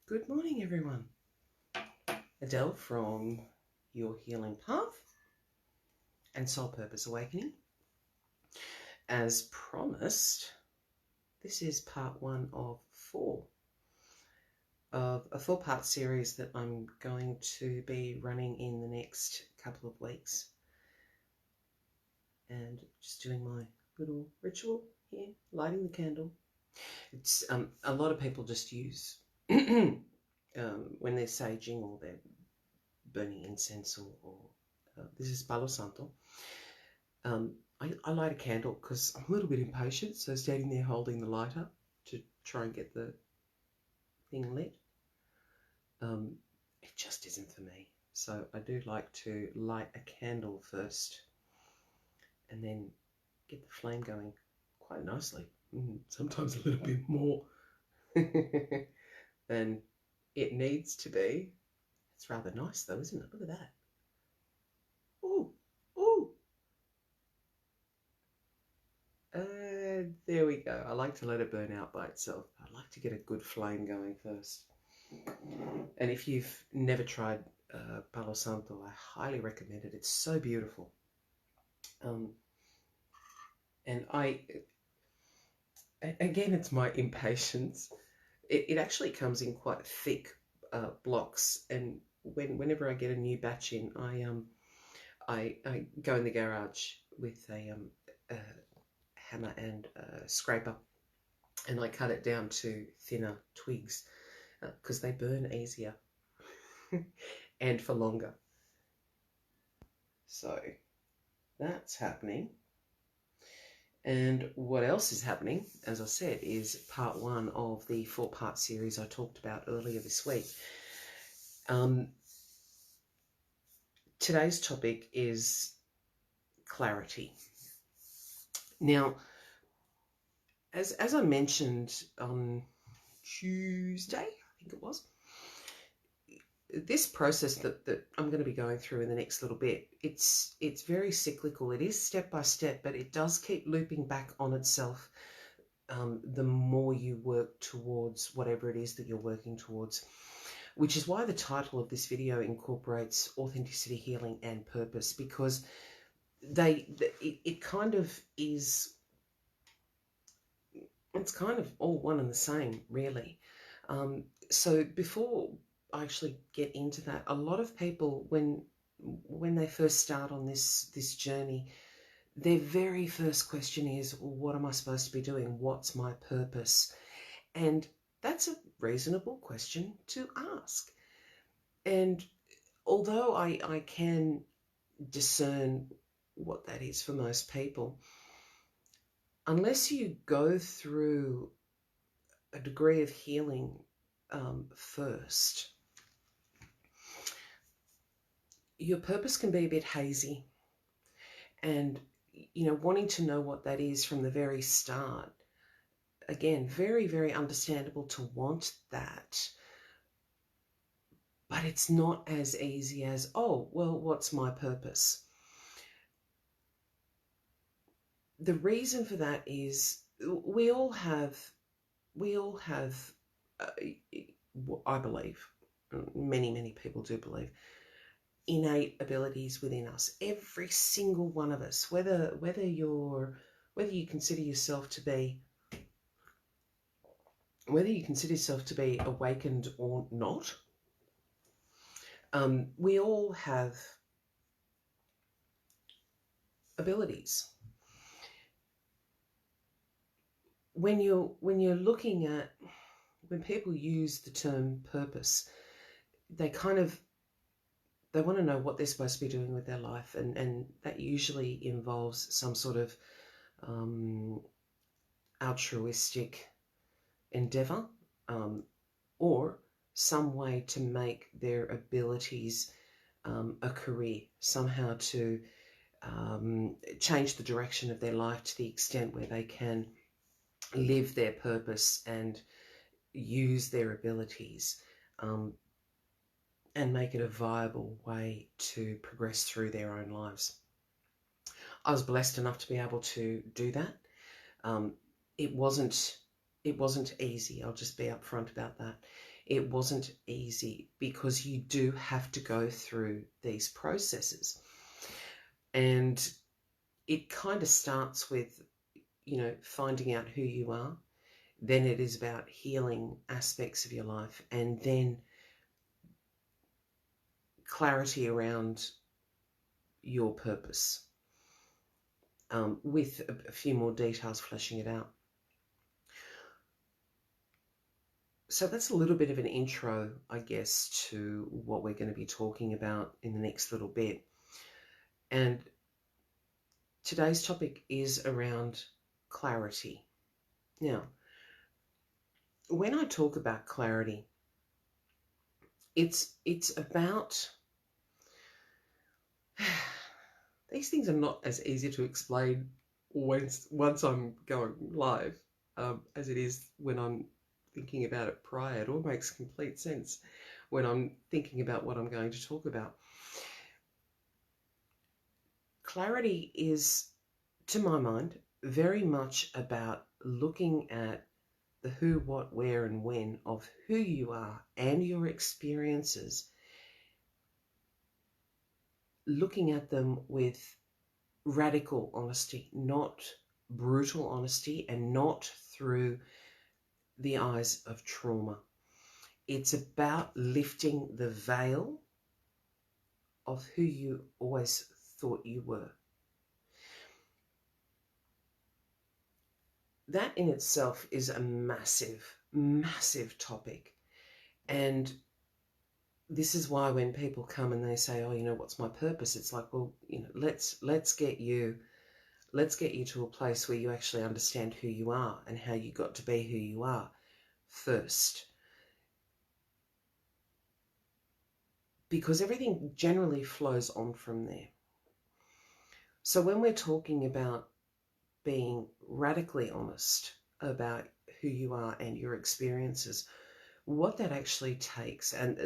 Good morning, everyone. Adele from Your Healing Path and Soul Purpose Awakening. As promised, this is part 1 of 4 of a 4-part series that I'm going to be running in the next couple of weeks. And just doing my little ritual here, lighting the candle. It's a lot of people just use when they're saging or they're burning incense or this is Palo Santo. I light a candle because I'm a little bit impatient, so standing there holding the lighter to try and get the thing lit, it just isn't for me. So I do like to light a candle first and then get the flame going quite nicely, sometimes a little bit more than it needs to be. It's rather nice though, isn't it? Look at that. Ooh, ooh. There we go. I like to let it burn out by itself. I like to get a good flame going first. And if you've never tried Palo Santo, I highly recommend it. It's so beautiful. And again, it's my impatience. It actually comes in quite thick blocks, and whenever I get a new batch in, I go in the garage with a hammer and scraper, and I cut it down to thinner twigs because they burn easier and for longer. So that's happening. And what else is happening, as I said, is part 1 of the 4-part series I talked about earlier this week. Today's topic is clarity. Now, as I mentioned on Tuesday, I think it was, this process that I'm going to be going through in the next little bit, it's very cyclical. It is step by step, but it does keep looping back on itself the more you work towards whatever it is that you're working towards, which is why the title of this video incorporates authenticity, healing, and purpose, because it kind of is, it's kind of all one and the same, really. So before I actually get into that, a lot of people, when they first start on this journey, their very first question is, well, what am I supposed to be doing? What's my purpose? And that's a reasonable question to ask. And although I can discern what that is for most people, unless you go through a degree of healing first, your purpose can be a bit hazy. And, wanting to know what that is from the very start, again, very, very understandable to want that. But it's not as easy as, oh, well, what's my purpose? The reason for that is we all have, I believe, many people do believe, innate abilities within us. Every single one of us, whether you consider yourself to be awakened or not, we all have abilities. When you're looking at, when people use the term purpose, they want to know what they're supposed to be doing with their life, and that usually involves some sort of altruistic endeavor, or some way to make their abilities a career, somehow to change the direction of their life to the extent where they can live their purpose and use their abilities and make it a viable way to progress through their own lives. I was blessed enough to be able to do that. It wasn't It wasn't easy. I'll just be upfront about that. It wasn't easy because you do have to go through these processes. And it kind of starts with, finding out who you are. Then it is about healing aspects of your life, and then clarity around your purpose, with a few more details fleshing it out. So that's a little bit of an intro, I guess, to what we're going to be talking about in the next little bit. And today's topic is around clarity. Now, when I talk about clarity, it's about these things are not as easy to explain once I'm going live as it is when I'm thinking about it prior. It all makes complete sense when I'm thinking about what I'm going to talk about. Clarity is, to my mind, very much about looking at the who, what, where, and when of who you are and your experiences, looking at them with radical honesty, not brutal honesty, and not through the eyes of trauma. It's about lifting the veil of who you always thought you were. That in itself is a massive, massive topic. And this is why when people come and they say, oh, what's my purpose? It's like, well, let's get you to a place where you actually understand who you are and how you got to be who you are first. Because everything generally flows on from there. So when we're talking about being radically honest about who you are and your experiences, what that actually takes, and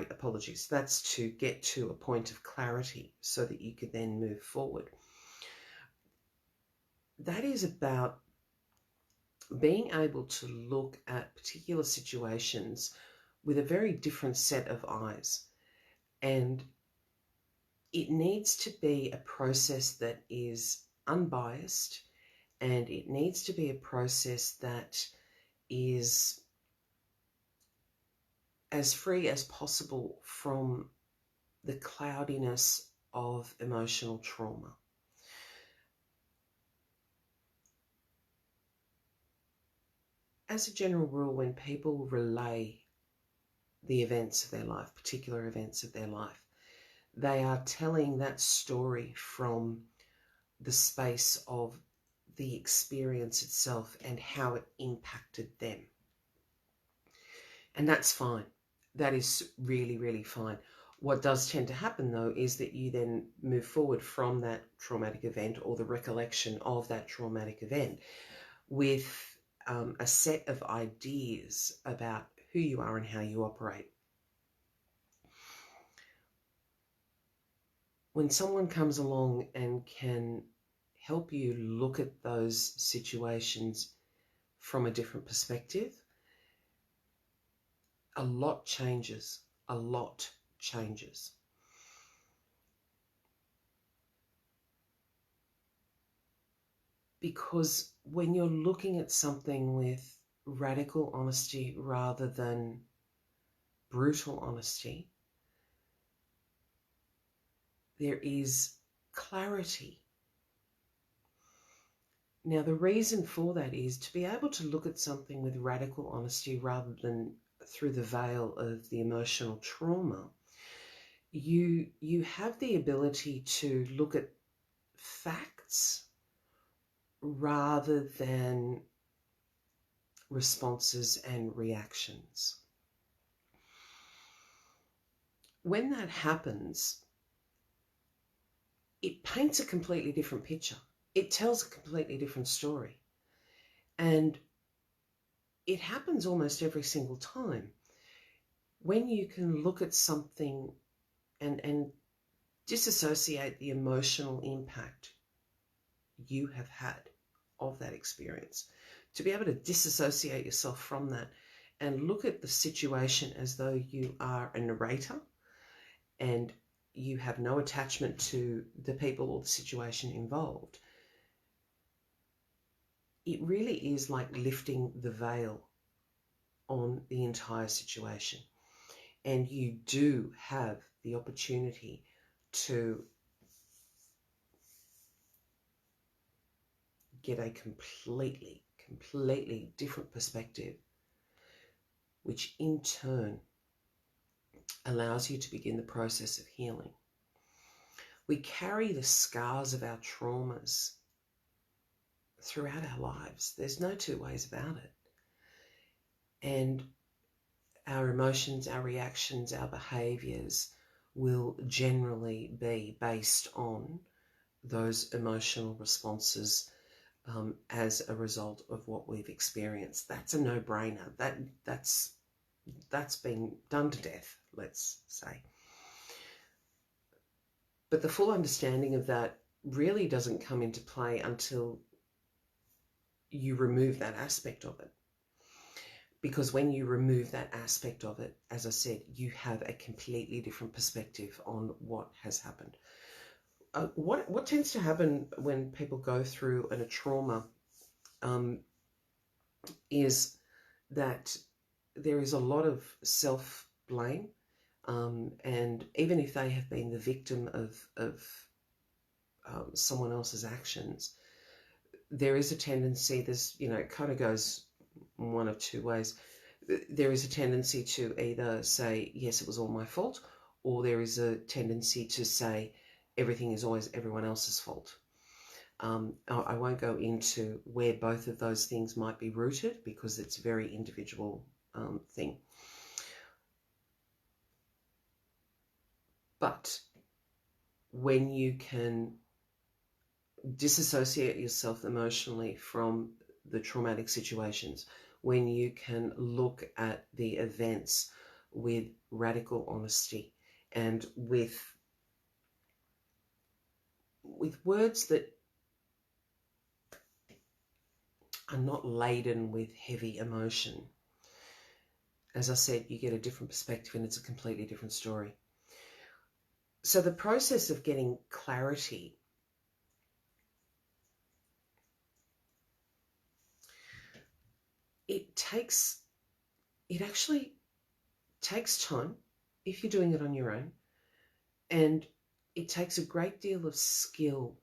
apologies, that's to get to a point of clarity so that you could then move forward. That is about being able to look at particular situations with a very different set of eyes. And it needs to be a process that is unbiased, and it needs to be a process that is as free as possible from the cloudiness of emotional trauma. As a general rule, when people relay the events of their life, particular events of their life, they are telling that story from the space of the experience itself and how it impacted them. And that's fine. That is really, really fine. What does tend to happen, though, is that you then move forward from that traumatic event or the recollection of that traumatic event with a set of ideas about who you are and how you operate. When someone comes along and can help you look at those situations from a different perspective, a lot changes. A lot changes. Because when you're looking at something with radical honesty rather than brutal honesty, there is clarity. Now, the reason for that is to be able to look at something with radical honesty rather than through the veil of the emotional trauma. You have the ability to look at facts rather than responses and reactions. When that happens, it paints a completely different picture. It tells a completely different story. And it happens almost every single time. When you can look at something and disassociate the emotional impact you have had of that experience to be able to disassociate yourself from that and look at the situation as though you are a narrator and you have no attachment to the people or the situation involved. It really is like lifting the veil on the entire situation. And you do have the opportunity to get a completely different perspective, which in turn allows you to begin the process of healing. We carry the scars of our traumas throughout our lives. There's no two ways about it. And our emotions, our reactions, our behaviors will generally be based on those emotional responses as a result of what we've experienced. That's a no-brainer. That's been done to death, let's say. But the full understanding of that really doesn't come into play until you remove that aspect of it. Because when you remove that aspect of it, as I said, you have a completely different perspective on what has happened. What tends to happen when people go through a trauma is that there is a lot of self-blame, and even if they have been the victim of someone else's actions, there is a tendency, it kind of goes one of two ways. There is a tendency to either say, yes, it was all my fault, or there is a tendency to say everything is always everyone else's fault. I won't go into where both of those things might be rooted because it's a very individual thing. But when you can disassociate yourself emotionally from the traumatic situations, when you can look at the events with radical honesty and with words that are not laden with heavy emotion, as I said, you get a different perspective and it's a completely different story. So the process of getting clarity it actually takes time if you're doing it on your own, and it takes a great deal of skill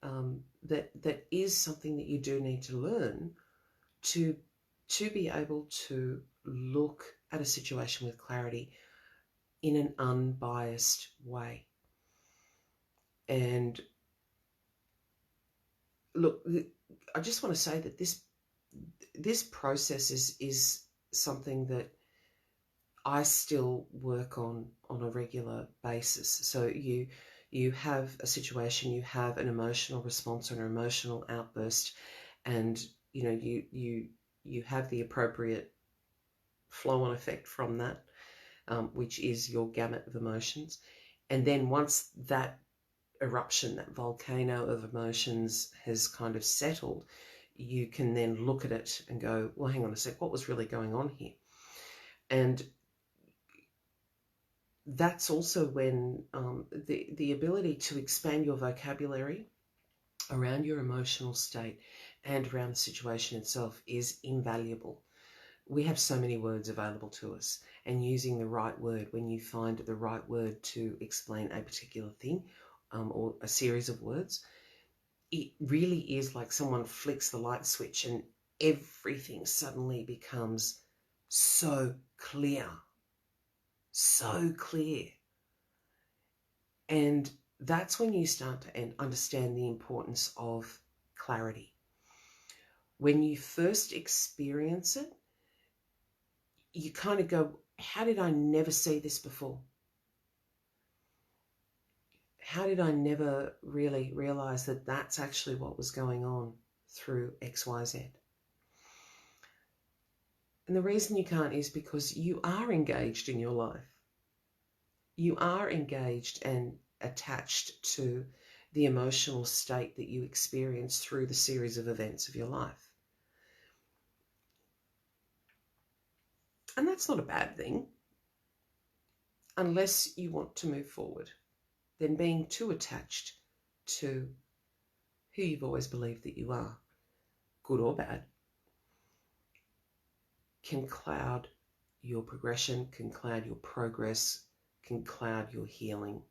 that is something that you do need to learn to be able to look at a situation with clarity in an unbiased way. And look, I just want to say that this process is something that I still work on a regular basis. So you have a situation, you have an emotional response or an emotional outburst, and you have the appropriate flow-on effect from that, which is your gamut of emotions. And then once that eruption, that volcano of emotions has kind of settled, you can then look at it and go, well, hang on a sec, what was really going on here? And that's also when the ability to expand your vocabulary around your emotional state and around the situation itself is invaluable. We have so many words available to us, and using the right word, when you find the right word to explain a particular thing or a series of words, it really is like someone flicks the light switch and everything suddenly becomes so clear. So clear. And that's when you start to understand the importance of clarity. When you first experience it, you kind of go, how did I never see this before? How did I never really realize that that's actually what was going on through XYZ? And the reason you can't is because you are engaged in your life. You are engaged and attached to the emotional state that you experience through the series of events of your life. And that's not a bad thing, unless you want to move forward. Then being too attached to who you've always believed that you are, good or bad, can cloud your progression, can cloud your progress, can cloud your healing.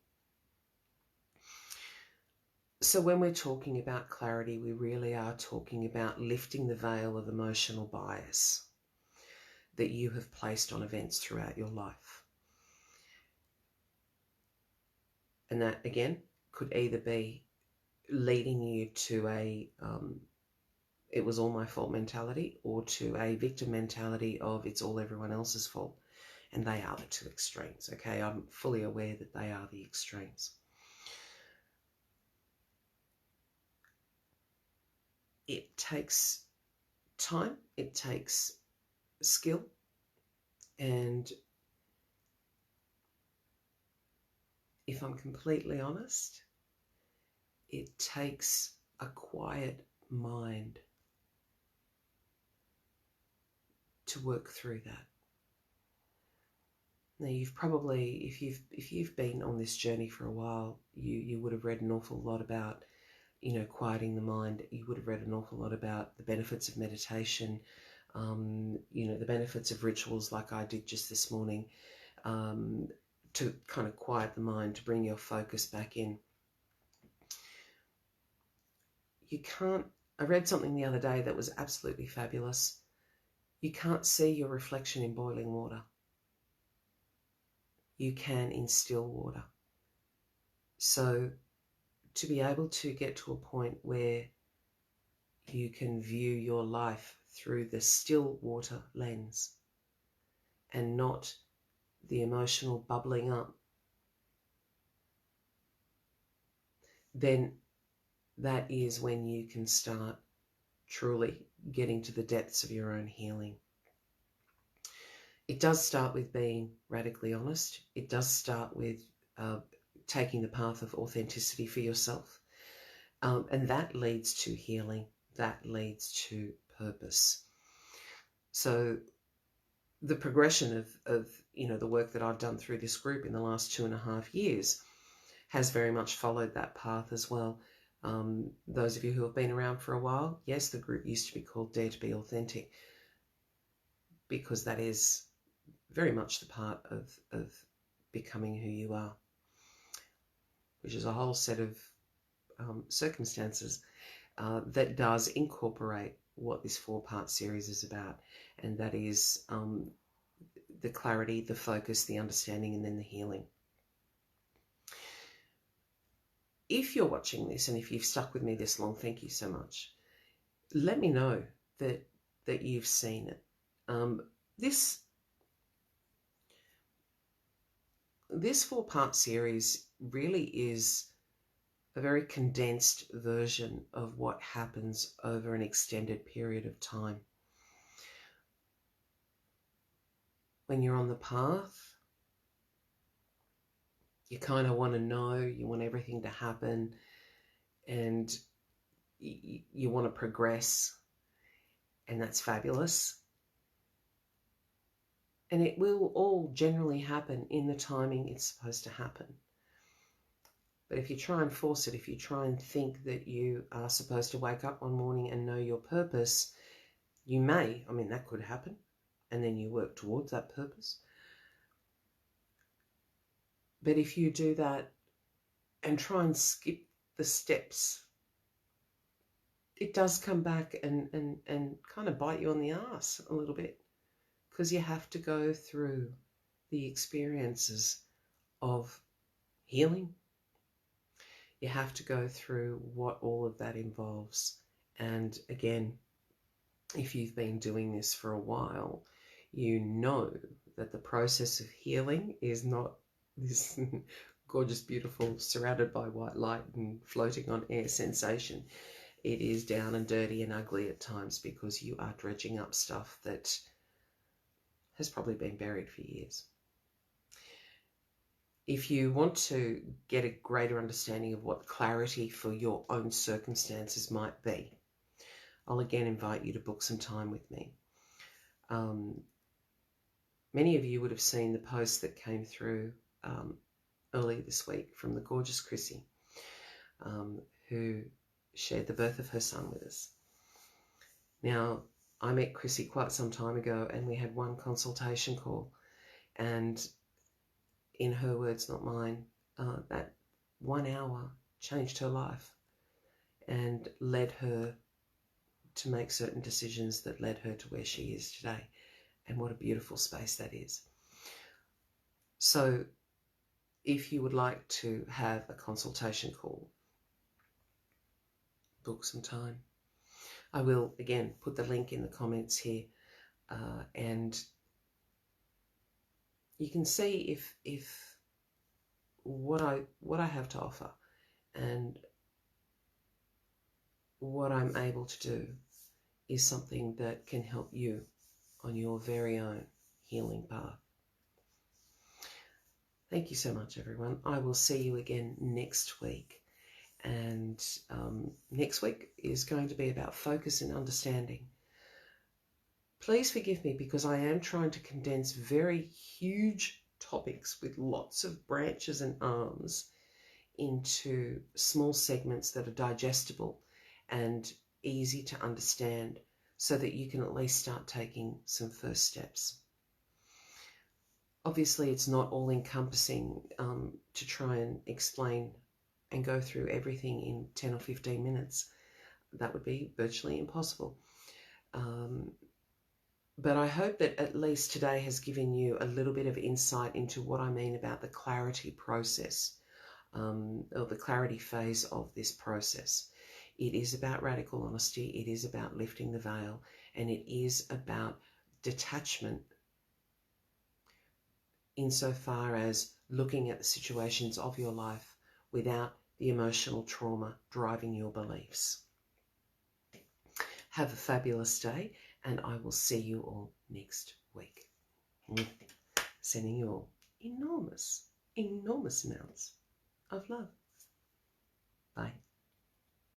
So when we're talking about clarity, we really are talking about lifting the veil of emotional bias that you have placed on events throughout your life. And that, again, could either be leading you to a it was all my fault mentality, or to a victim mentality of it's all everyone else's fault. And they are the two extremes, okay? I'm fully aware that they are the extremes. It takes time, it takes skill, and if I'm completely honest, it takes a quiet mind to work through that. Now, you've probably, if you've been on this journey for a while, you would have read an awful lot about, quieting the mind. You would have read an awful lot about the benefits of meditation, the benefits of rituals like I did just this morning, to kind of quiet the mind, to bring your focus back in. I read something the other day that was absolutely fabulous. You can't see your reflection in boiling water. You can in still water. So to be able to get to a point where you can view your life through the still water lens and not the emotional bubbling up, then that is when you can start truly getting to the depths of your own healing. It does start with being radically honest. It does start with taking the path of authenticity for yourself. And that leads to healing. That leads to purpose. So the progression of the work that I've done through this group in the last 2.5 years has very much followed that path as well. Those of you who have been around for a while, yes, the group used to be called Dare to be Authentic, because that is very much the part of becoming who you are, which is a whole set of circumstances that does incorporate what this 4-part series is about, and that is the clarity, the focus, the understanding, and then the healing. If you're watching this, and if you've stuck with me this long, thank you so much. Let me know that you've seen it. This 4-part series really is a very condensed version of what happens over an extended period of time. When you're on the path, you kind of want to know, you want everything to happen, and you want to progress, and that's fabulous. And it will all generally happen in the timing it's supposed to happen. But if you try and force it, if you try and think that you are supposed to wake up one morning and know your purpose, you may, that could happen, and then you work towards that purpose. But if you do that and try and skip the steps, it does come back and kind of bite you on the ass a little bit, because you have to go through the experiences of healing. You have to go through what all of that involves. And again, if you've been doing this for a while, you know that the process of healing is not this gorgeous, beautiful, surrounded by white light and floating on air sensation. It is down and dirty and ugly at times, because you are dredging up stuff that has probably been buried for years. If you want to get a greater understanding of what clarity for your own circumstances might be, I'll again invite you to book some time with me. Many of you would have seen the post that came through earlier this week from the gorgeous Chrissy, who shared the birth of her son with us. Now, I met Chrissy quite some time ago, and we had one consultation call, and in her words, not mine, that 1 hour changed her life and led her to make certain decisions that led her to where she is today. And what a beautiful space that is. So if you would like to have a consultation call, book some time. I will, again, put the link in the comments here, and you can see if what I have to offer and what I'm able to do is something that can help you on your very own healing path. Thank you so much, everyone. I will see you again next week. And next week is going to be about focus and understanding. Please forgive me because I am trying to condense very huge topics with lots of branches and arms into small segments that are digestible and easy to understand so that you can at least start taking some first steps. Obviously, it's not all encompassing to try and explain and go through everything in 10 or 15 minutes. That would be virtually impossible. But I hope that at least today has given you a little bit of insight into what I mean about the clarity process, or the clarity phase of this process. It is about radical honesty. It is about lifting the veil, and it is about detachment insofar as looking at the situations of your life without the emotional trauma driving your beliefs. Have a fabulous day, and I will see you all next week. Sending you all enormous, enormous amounts of love. Bye.